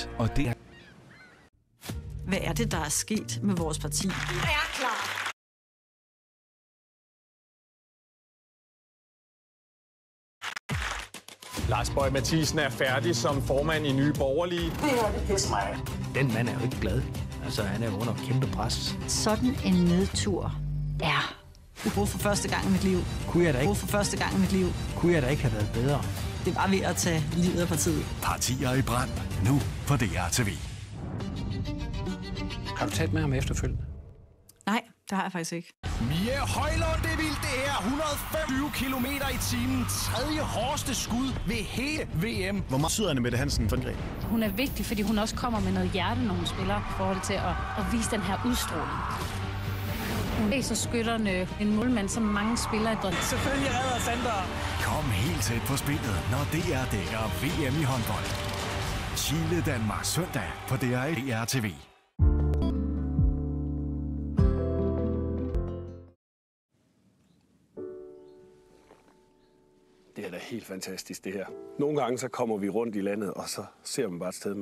sket, og det er... Hvad er det, der er sket med vores parti? Er klar! Lars Boje Mathiesen er færdig som formand i Nye Borgerlige. Det her, det pisser mig. Den mand er jo ikke glad. Altså, han er under kæmpe pres. Sådan en nedtur er ubrudt for første gang i mit liv. Kunne jeg da ikke, For første gang i mit liv. kunne jeg da ikke have været bedre? Det var ved at tage livet af partiet. Partier i brand. Nu på DR TV. Har du talt med ham efterfølgende? Nej, det har jeg faktisk ikke. Mia Højlund, det er vildt det her. 125 km i timen. Tredje hårdeste skud ved hele VM. Hvor meget syder Anne-Mette Hansen for en gren? Hun er vigtig, fordi hun også kommer med noget hjerte, når hun spiller, i forhold til at vise den her udstråling. Hun læser skytterne, en målmand, som mange spillere drømmer. Selvfølgelig redder Sander. Kom helt tæt på spillet, når DR dækker VM i håndbold. Chile-Danmark søndag på DR TV. Det er da helt fantastisk, det her. Nogle gange så kommer vi rundt i landet, og så ser man bare et sted,